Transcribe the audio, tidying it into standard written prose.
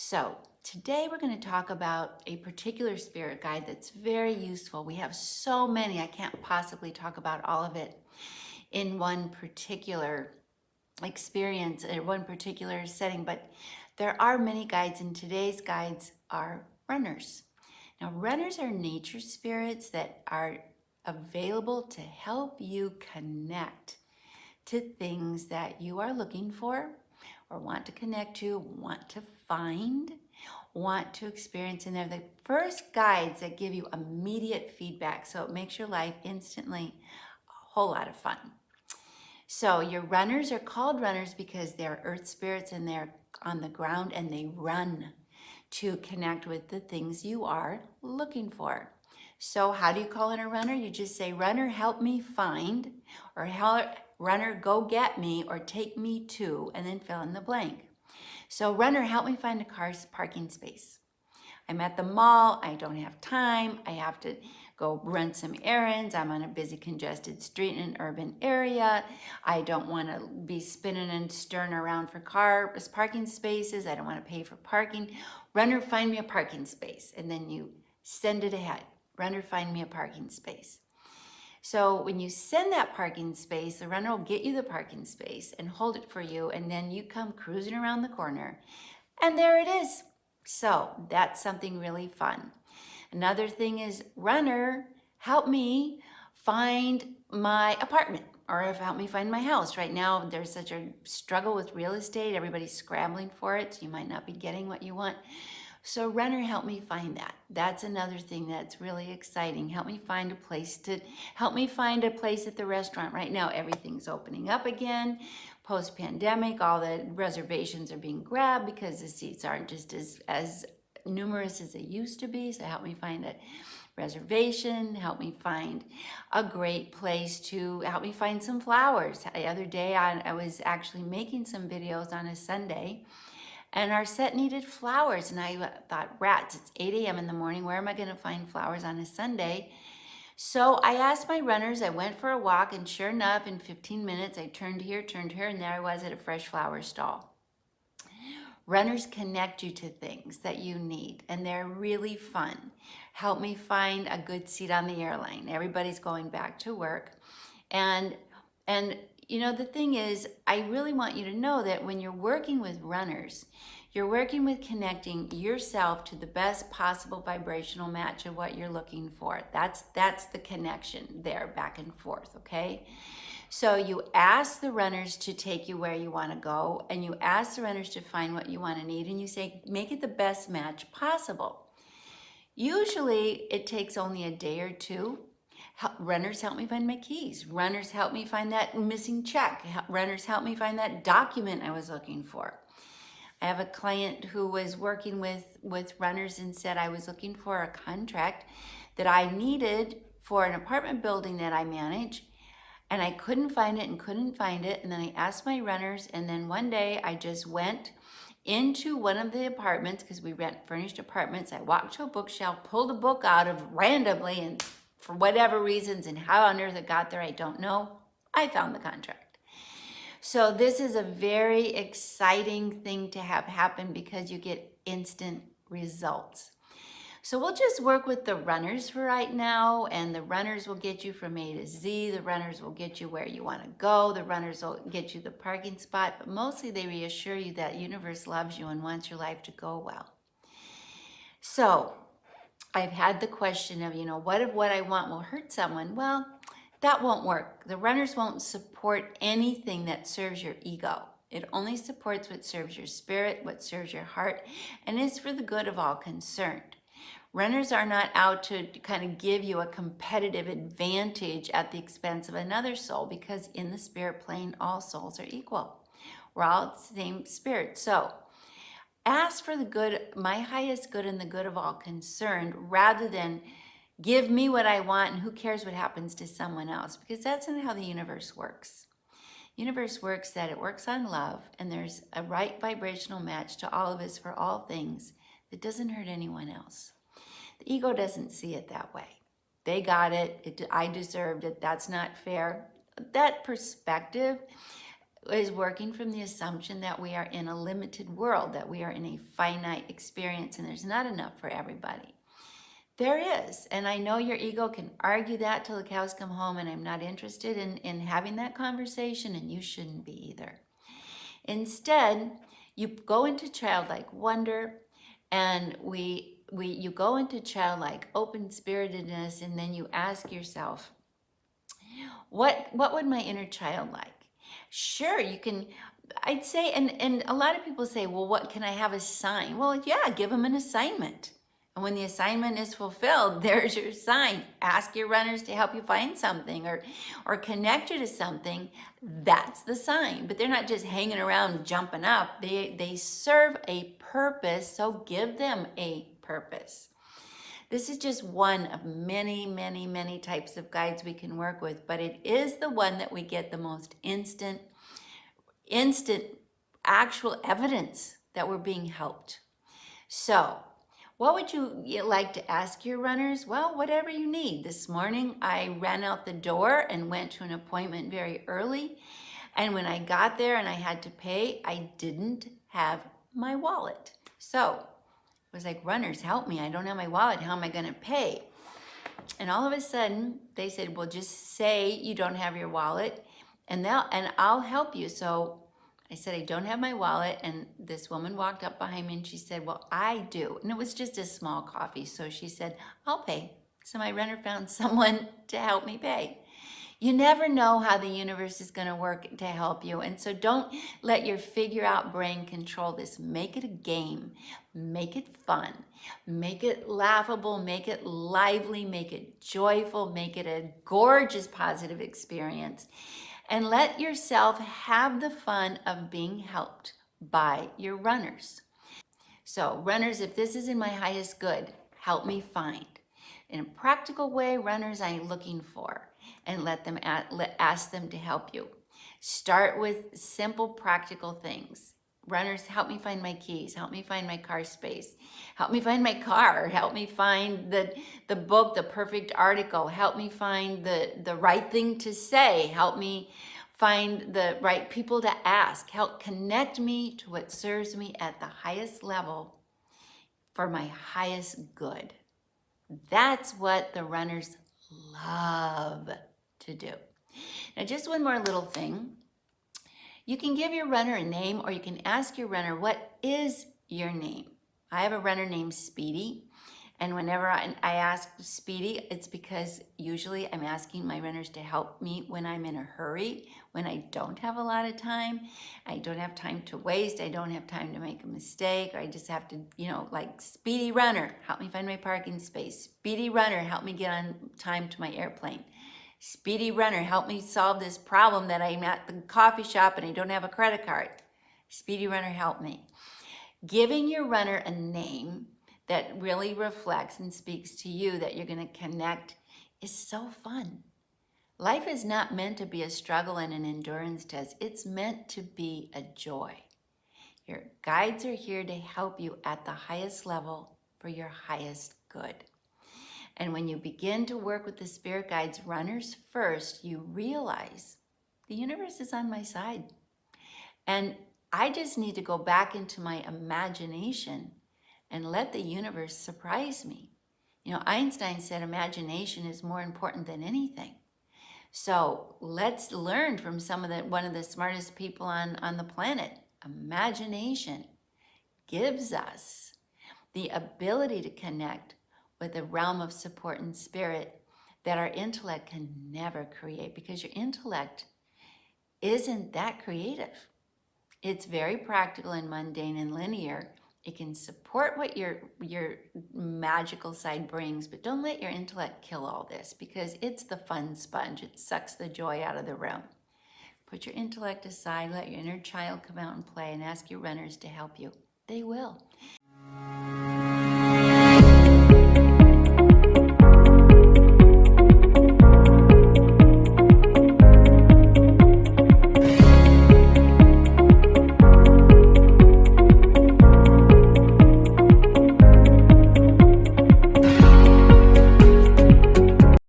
So today we're going to talk about a particular spirit guide that's very useful. We have so many, I can't possibly talk about all of it in one particular experience or one particular setting, but there are many guides, and today's guides are runners. Now, runners are nature spirits that are available to help you connect to things that you are looking for or want to connect to, want to find, want to experience. And they're the first guides that give you immediate feedback. So it makes your life instantly a whole lot of fun. So your runners are called runners because they're earth spirits and they're on the ground and they run to connect with the things you are looking for. So how do you call in a runner? You just say, runner, help me find, or runner, go get me, or take me to, and then fill in the blank. So runner, help me find a car's parking space. I'm at the mall, I don't have time, I have to go run some errands, I'm on a busy congested street in an urban area, I don't want to be spinning and stirring around for parking spaces, I don't want to pay for parking. Runner, find me a parking space, and then you send it ahead. Runner, find me a parking space. So when you send that parking space, the runner will get you the parking space and hold it for you, and then you come cruising around the corner, and there it is. So that's something really fun. Another thing is, runner, help me find my apartment, or help me find my house. Right now, there's such a struggle with real estate. Everybody's scrambling for it, so you might not be getting what you want. So runner, help me find that. That's another thing that's really exciting. Help me find a place at the restaurant. Right now, everything's opening up again. Post-pandemic, all the reservations are being grabbed because the seats aren't just as numerous as they used to be. So help me find a reservation, help me find a great place to help me find some flowers. The other day, I was actually making some videos on a Sunday, and our set needed flowers. And I thought, rats, it's 8 a.m. in the morning. Where am I going to find flowers on a Sunday? So I asked my runners, I went for a walk, and sure enough, in 15 minutes, I turned here, and there I was at a fresh flower stall. Runners connect you to things that you need, and they're really fun. Help me find a good seat on the airline. Everybody's going back to work. And you know, the thing is, I really want you to know that when you're working with runners, you're working with connecting yourself to the best possible vibrational match of what you're looking for. That's the connection there, back and forth, okay? So you ask the runners to take you where you want to go, and you ask the runners to find what you want to need, and you say, make it the best match possible. Usually, it takes only a day or two. Runners, help me find my keys. Runners, help me find that missing check. Runners, help me find that document I was looking for. I have a client who was working with runners and said, I was looking for a contract that I needed for an apartment building that I manage, and I couldn't find it. And then I asked my runners, and then one day I just went into one of the apartments, because we rent furnished apartments. I walked to a bookshelf, pulled a book out of randomly, and for whatever reasons, and how on earth it got there, I don't know, I found the contract. So this is a very exciting thing to have happen because you get instant results. So we'll just work with the runners for right now, and the runners will get you from A to Z. The runners will get you where you want to go. The runners will get you the parking spot, but mostly they reassure you that the universe loves you and wants your life to go well. So I've had the question of, what if what I want will hurt someone? Well, that won't work. The runners won't support anything that serves your ego. It only supports what serves your spirit, what serves your heart, and is for the good of all concerned. Runners are not out to kind of give you a competitive advantage at the expense of another soul, because in the spirit plane, all souls are equal. We're all the same spirit. So ask for the good, my highest good, and the good of all concerned, rather than give me what I want and who cares what happens to someone else, because that's not how the universe works. Universe works that it works on love, and there's a right vibrational match to all of us for all things that doesn't hurt anyone else. The ego doesn't see it that way. They got it. I deserved it. That's not fair. That perspective is working from the assumption that we are in a limited world, that we are in a finite experience, and there's not enough for everybody. There is, and I know your ego can argue that till the cows come home, and I'm not interested in having that conversation, and you shouldn't be either. Instead, you go into childlike wonder, and you go into childlike open-spiritedness, and then you ask yourself, what would my inner child like? Sure, you can, I'd say, and a lot of people say, well, what can I have a sign? Well, yeah, give them an assignment. And when the assignment is fulfilled, there's your sign. Ask your runners to help you find something or connect you to something. That's the sign. But they're not just hanging around jumping up. They serve a purpose, so give them a purpose. This is just one of many, many, many types of guides we can work with, but it is the one that we get the most instant actual evidence that we're being helped. So, what would you like to ask your runners? Well, whatever you need. This morning, I ran out the door and went to an appointment very early. And when I got there and I had to pay, I didn't have my wallet. So, it was like, runners, help me. I don't have my wallet. How am I going to pay? And all of a sudden, they said, well, just say you don't have your wallet and I'll help you. So I said, I don't have my wallet. And this woman walked up behind me and she said, well, I do. And it was just a small coffee. So she said, I'll pay. So my runner found someone to help me pay. You never know how the universe is going to work to help you. And so don't let your figure out brain control this. Make it a game. Make it fun. Make it laughable. Make it lively. Make it joyful. Make it a gorgeous positive experience. And let yourself have the fun of being helped by your runners. So runners, if this is in my highest good, help me find. In a practical way, runners I'm looking for. And ask them to help you. Start with simple, practical things. Runners, help me find my keys. Help me find my car space. Help me find my car. Help me find the book, the perfect article. Help me find the right thing to say. Help me find the right people to ask. Help connect me to what serves me at the highest level for my highest good. That's what the runners love to do. Now, just one more little thing. You can give your runner a name, or you can ask your runner, what is your name? I have a runner named Speedy, and whenever I ask Speedy, it's because usually I'm asking my runners to help me when I'm in a hurry, when I don't have a lot of time. I don't have time to waste. I don't have time to make a mistake. Or I just have to, like, Speedy runner, help me find my parking space. Speedy runner, help me get on time to my airplane. Speedy runner, help me solve this problem that I'm at the coffee shop and I don't have a credit card. Speedy runner, help me. Giving your runner a name that really reflects and speaks to you, that you're going to connect, is so fun. Life is not meant to be a struggle and an endurance test. It's meant to be a joy. Your guides are here to help you at the highest level for your highest good. And when you begin to work with the spirit guides, runners first, you realize the universe is on my side. And I just need to go back into my imagination and let the universe surprise me. Einstein said imagination is more important than anything. So let's learn from one of the smartest people on the planet. Imagination gives us the ability to connect with a realm of support and spirit that our intellect can never create, because your intellect isn't that creative. It's very practical and mundane and linear. It can support what your magical side brings, but don't let your intellect kill all this, because it's the fun sponge. It sucks the joy out of the room. Put your intellect aside, let your inner child come out and play, and ask your runners to help you. They will.